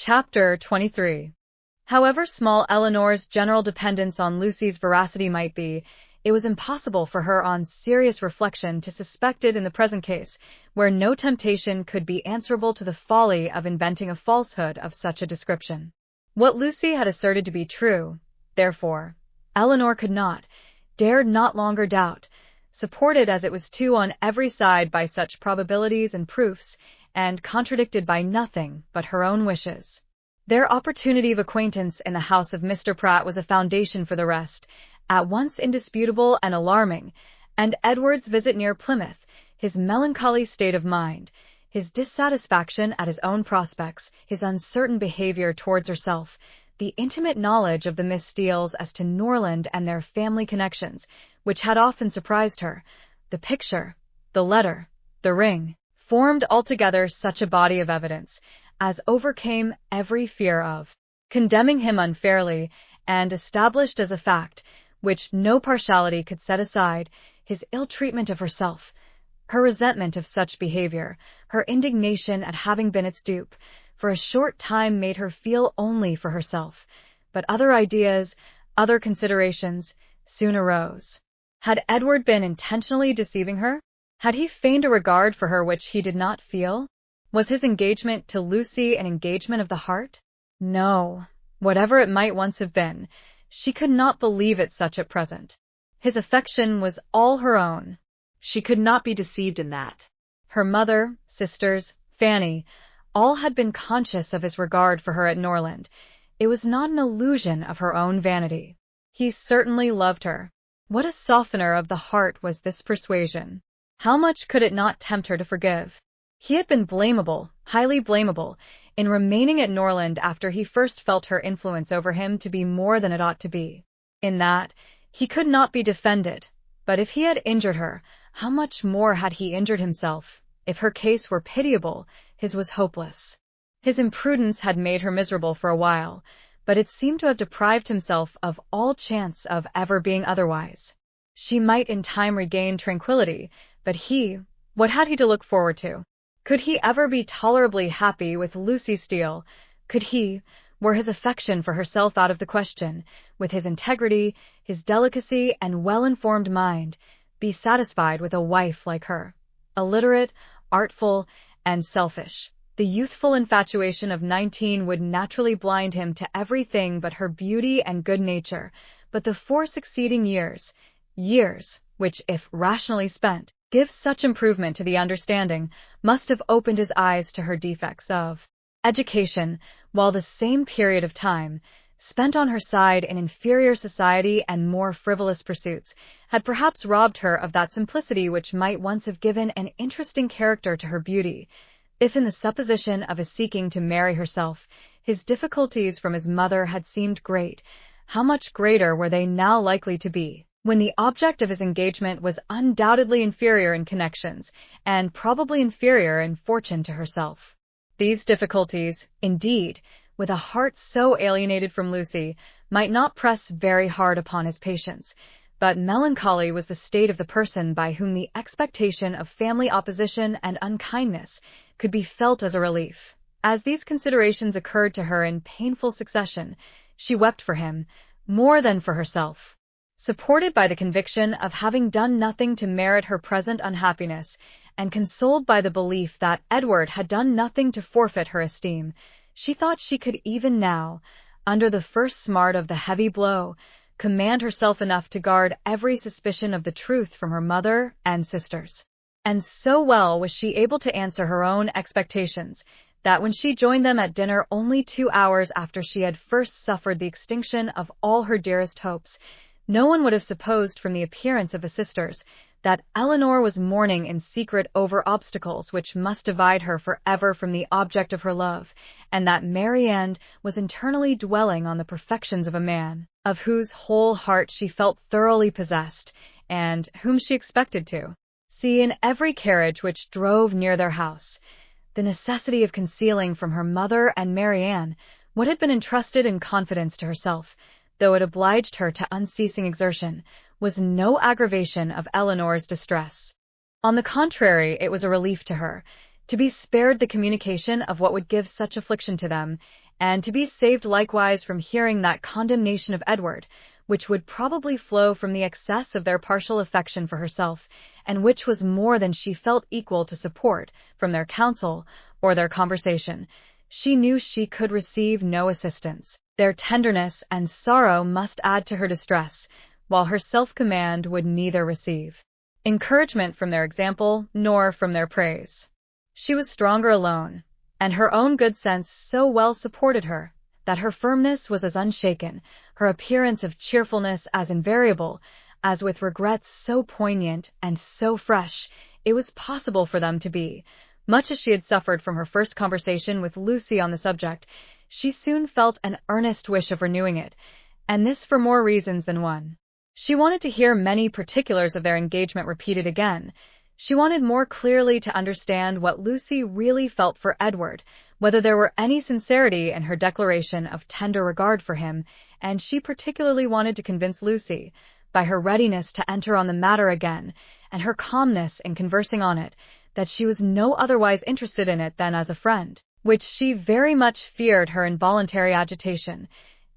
Chapter 23. However small Eleanor's general dependence on Lucy's veracity might be, it was impossible for her on serious reflection to suspect it in the present case, where no temptation could be answerable to the folly of inventing a falsehood of such a description. What Lucy had asserted to be true, therefore, Eleanor could not, dared not longer doubt, supported as it was too on every side by such probabilities and proofs, and contradicted by nothing but her own wishes. Their opportunity of acquaintance in the house of Mr. Pratt was a foundation for the rest, at once indisputable and alarming, and Edward's visit near Plymouth, his melancholy state of mind, his dissatisfaction at his own prospects, his uncertain behavior towards herself, the intimate knowledge of the Miss Steeles as to Norland and their family connections, which had often surprised her, the picture, the letter, the ring, formed altogether such a body of evidence as overcame every fear of condemning him unfairly, and established as a fact, which no partiality could set aside, his ill-treatment of herself, her resentment of such behavior, her indignation at having been its dupe, for a short time made her feel only for herself, but other ideas, other considerations, soon arose. Had Edward been intentionally deceiving her? Had he feigned a regard for her which he did not feel? Was his engagement to Lucy an engagement of the heart? No, whatever it might once have been, she could not believe it such at present. His affection was all her own. She could not be deceived in that. Her mother, sisters, Fanny, all had been conscious of his regard for her at Norland. It was not an illusion of her own vanity. He certainly loved her. What a softener of the heart was this persuasion! How much could it not tempt her to forgive? He had been blamable, highly blamable, in remaining at Norland after he first felt her influence over him to be more than it ought to be. In that, he could not be defended, but if he had injured her, how much more had he injured himself? If her case were pitiable, his was hopeless. His imprudence had made her miserable for a while, but it seemed to have deprived himself of all chance of ever being otherwise. She might in time regain tranquillity, but he, what had he to look forward to? Could he ever be tolerably happy with Lucy Steele? Could he, were his affection for herself out of the question, with his integrity, his delicacy, and well-informed mind, be satisfied with a wife like her? Illiterate, artful, and selfish, the youthful infatuation of 19 would naturally blind him to everything but her beauty and good nature, but the 4 succeeding years, which, if rationally spent, give such improvement to the understanding, must have opened his eyes to her defects of education, while the same period of time, spent on her side in inferior society and more frivolous pursuits, had perhaps robbed her of that simplicity which might once have given an interesting character to her beauty. If in the supposition of his seeking to marry herself, his difficulties from his mother had seemed great, how much greater were they now likely to be, when the object of his engagement was undoubtedly inferior in connections, and probably inferior in fortune to herself. These difficulties, indeed, with a heart so alienated from Lucy, might not press very hard upon his patience, but melancholy was the state of the person by whom the expectation of family opposition and unkindness could be felt as a relief. As these considerations occurred to her in painful succession, she wept for him, more than for herself. Supported by the conviction of having done nothing to merit her present unhappiness, and consoled by the belief that Edward had done nothing to forfeit her esteem, she thought she could even now, under the first smart of the heavy blow, command herself enough to guard every suspicion of the truth from her mother and sisters. And so well was she able to answer her own expectations, that when she joined them at dinner only 2 hours after she had first suffered the extinction of all her dearest hopes, no one would have supposed from the appearance of the sisters that Eleanor was mourning in secret over obstacles which must divide her forever from the object of her love, and that Marianne was internally dwelling on the perfections of a man, of whose whole heart she felt thoroughly possessed, and whom she expected to see in every carriage which drove near their house. The necessity of concealing from her mother and Marianne what had been entrusted in confidence to herself, though it obliged her to unceasing exertion, was no aggravation of Eleanor's distress. On the contrary, it was a relief to her, to be spared the communication of what would give such affliction to them, and to be saved likewise from hearing that condemnation of Edward, which would probably flow from the excess of their partial affection for herself, and which was more than she felt equal to support from their counsel or their conversation. She knew she could receive no assistance. Their tenderness and sorrow must add to her distress, while her self-command would neither receive encouragement from their example nor from their praise. She was stronger alone, and her own good sense so well supported her that her firmness was as unshaken, her appearance of cheerfulness as invariable, as with regrets so poignant and so fresh it was possible for them to be. Much as she had suffered from her first conversation with Lucy on the subject, she soon felt an earnest wish of renewing it, and this for more reasons than one. She wanted to hear many particulars of their engagement repeated again. She wanted more clearly to understand what Lucy really felt for Edward, whether there were any sincerity in her declaration of tender regard for him, and she particularly wanted to convince Lucy, by her readiness to enter on the matter again, and her calmness in conversing on it, that she was no otherwise interested in it than as a friend, which she very much feared her involuntary agitation,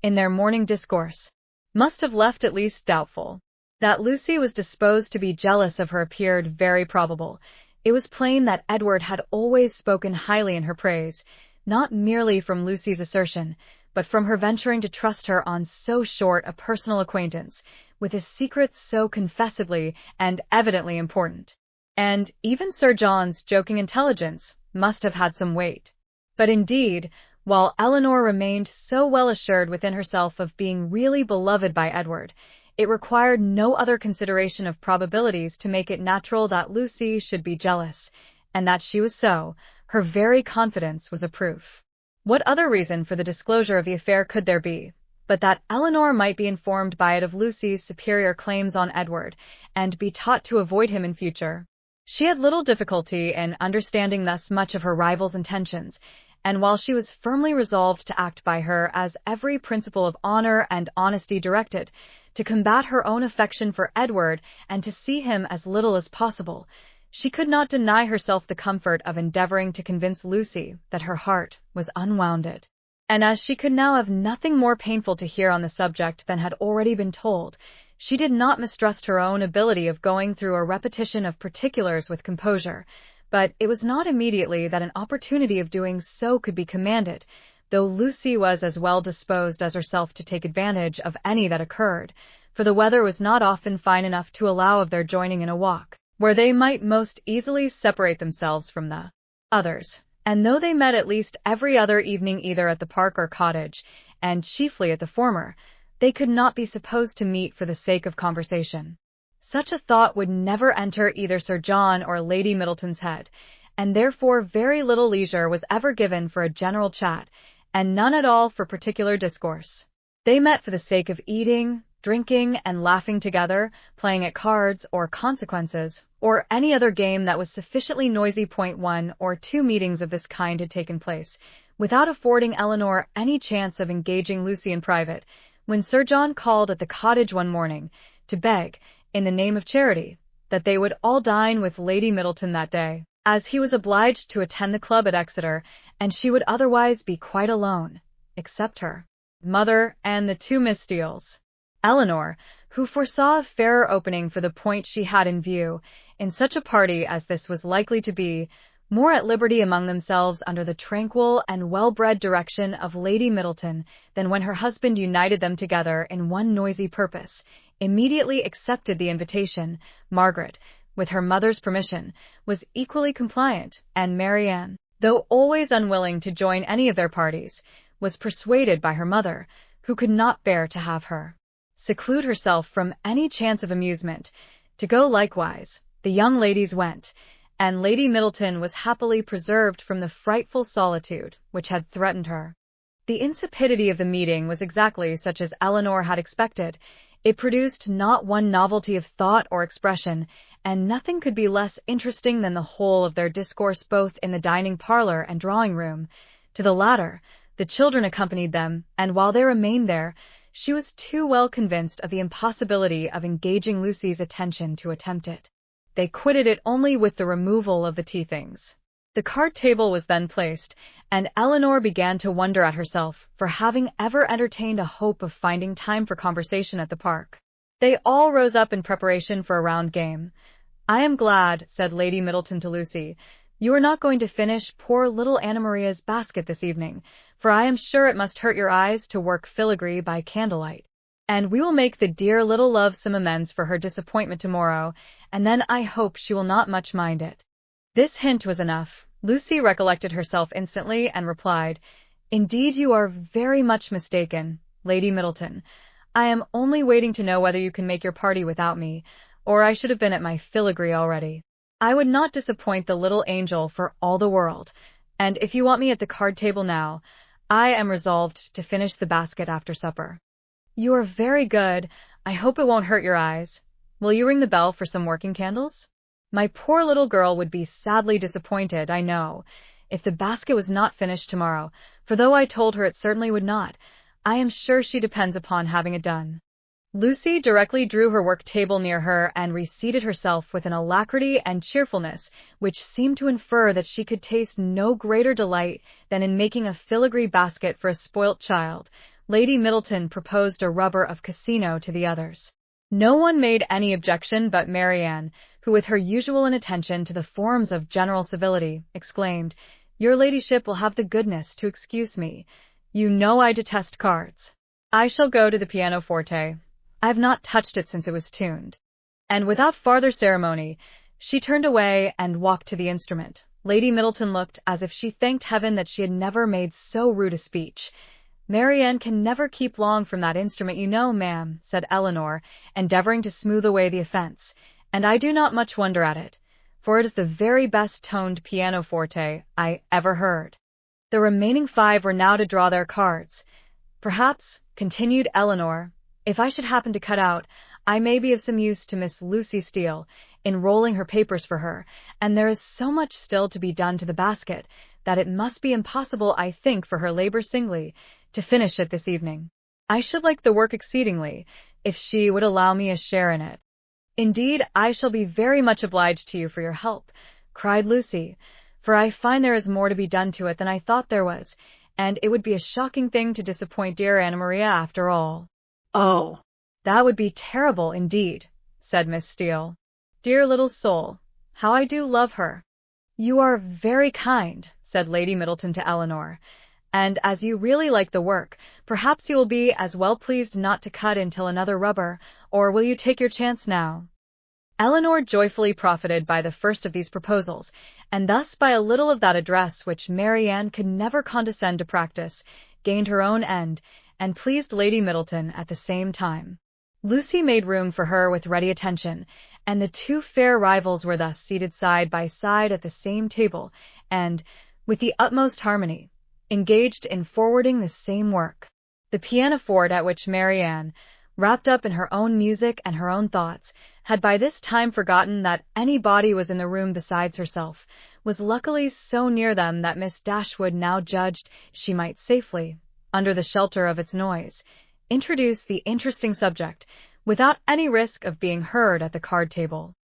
in their morning discourse, must have left at least doubtful. That Lucy was disposed to be jealous of her appeared very probable. It was plain that Edward had always spoken highly in her praise, not merely from Lucy's assertion, but from her venturing to trust her on so short a personal acquaintance, with his secrets so confessedly and evidently important. And even Sir John's joking intelligence must have had some weight. But indeed, while Eleanor remained so well assured within herself of being really beloved by Edward, it required no other consideration of probabilities to make it natural that Lucy should be jealous, and that she was so, her very confidence was a proof. What other reason for the disclosure of the affair could there be, but that Eleanor might be informed by it of Lucy's superior claims on Edward, and be taught to avoid him in future? She had little difficulty in understanding thus much of her rival's intentions, and while she was firmly resolved to act by her as every principle of honor and honesty directed, to combat her own affection for Edward and to see him as little as possible, she could not deny herself the comfort of endeavoring to convince Lucy that her heart was unwounded. And as she could now have nothing more painful to hear on the subject than had already been told, she did not mistrust her own ability of going through a repetition of particulars with composure, but it was not immediately that an opportunity of doing so could be commanded, though Lucy was as well disposed as herself to take advantage of any that occurred, for the weather was not often fine enough to allow of their joining in a walk, where they might most easily separate themselves from the others. And though they met at least every other evening either at the park or cottage, and chiefly at the former, they could not be supposed to meet for the sake of conversation. Such a thought would never enter either Sir John or Lady Middleton's head, and therefore very little leisure was ever given for a general chat, and none at all for particular discourse. They met for the sake of eating, drinking, and laughing together, playing at cards or consequences, or any other game that was sufficiently noisy. 1 or 2 meetings of this kind had taken place, without affording Eleanor any chance of engaging Lucy in private, when Sir John called at the cottage one morning, to beg, in the name of charity, that they would all dine with Lady Middleton that day, as he was obliged to attend the club at Exeter, and she would otherwise be quite alone, except her mother and the 2 Miss Steeles. Eleanor, who foresaw a fairer opening for the point she had in view, in such a party as this was likely to be, more at liberty among themselves under the tranquil and well-bred direction of Lady Middleton than when her husband united them together in one noisy purpose, immediately accepted the invitation. Margaret, with her mother's permission, was equally compliant, and Marianne, though always unwilling to join any of their parties, was persuaded by her mother, who could not bear to have her seclude herself from any chance of amusement, to go likewise. The young ladies went, and Lady Middleton was happily preserved from the frightful solitude which had threatened her. The insipidity of the meeting was exactly such as Eleanor had expected. It produced not one novelty of thought or expression, and nothing could be less interesting than the whole of their discourse both in the dining parlour and drawing-room. To the latter, the children accompanied them, and while they remained there, she was too well convinced of the impossibility of engaging Lucy's attention to attempt it. They quitted it only with the removal of the tea-things. The card table was then placed, and Eleanor began to wonder at herself for having ever entertained a hope of finding time for conversation at the park. They all rose up in preparation for a round game. "I am glad," said Lady Middleton to Lucy, "you are not going to finish poor little Anna Maria's basket this evening, for I am sure it must hurt your eyes to work filigree by candlelight. And we will make the dear little love some amends for her disappointment tomorrow, and then I hope she will not much mind it." This hint was enough. Lucy recollected herself instantly and replied, "Indeed, you are very much mistaken, Lady Middleton. I am only waiting to know whether you can make your party without me, or I should have been at my filigree already. I would not disappoint the little angel for all the world, and if you want me at the card table now, I am resolved to finish the basket after supper." "You are very good. I hope it won't hurt your eyes. Will you ring the bell for some working candles? My poor little girl would be sadly disappointed, I know, if the basket was not finished tomorrow, for though I told her it certainly would not, I am sure she depends upon having it done." Lucy directly drew her work table near her and reseated herself with an alacrity and cheerfulness which seemed to infer that she could taste no greater delight than in making a filigree basket for a spoilt child. Lady Middleton proposed a rubber of Casino to the others. No one made any objection but Marianne, who, with her usual inattention to the forms of general civility, exclaimed, "Your ladyship will have the goodness to excuse me. You know I detest cards. I shall go to the pianoforte. I have not touched it since it was tuned." And without farther ceremony, she turned away and walked to the instrument. Lady Middleton looked as if she thanked heaven that she had never made so rude a speech. "Marianne can never keep long from that instrument, you know, ma'am," said Eleanor, endeavoring to smooth away the offence, "and I do not much wonder at it, for it is the very best toned pianoforte I ever heard." The remaining 5 were now to draw their cards. "Perhaps," continued Eleanor, "if I should happen to cut out, I may be of some use to Miss Lucy Steele in rolling her papers for her, and there is so much still to be done to the basket that it must be impossible, I think, for her labor singly to finish it this evening. I should like the work exceedingly, if she would allow me a share in it." "Indeed, I shall be very much obliged to you for your help," cried Lucy, "for I find there is more to be done to it than I thought there was, and it would be a shocking thing to disappoint dear Anna Maria after all." "Oh, "That would be terrible, indeed," said Miss Steele. "Dear little soul, how I do love her." "You are very kind," said Lady Middleton to Eleanor, "and as you really like the work, perhaps you will be as well pleased not to cut until another rubber, or will you take your chance now?" Eleanor joyfully profited by the first of these proposals, and thus by a little of that address which Marianne could never condescend to practice, gained her own end, and pleased Lady Middleton at the same time. Lucy made room for her with ready attention, and the 2 fair rivals were thus seated side by side at the same table, and, with the utmost harmony, engaged in forwarding the same work. The pianoforte, at which Marianne, wrapped up in her own music and her own thoughts, had by this time forgotten that anybody was in the room besides herself, was luckily so near them that Miss Dashwood now judged she might safely, under the shelter of its noise, introduce the interesting subject, without any risk of being heard at the card table.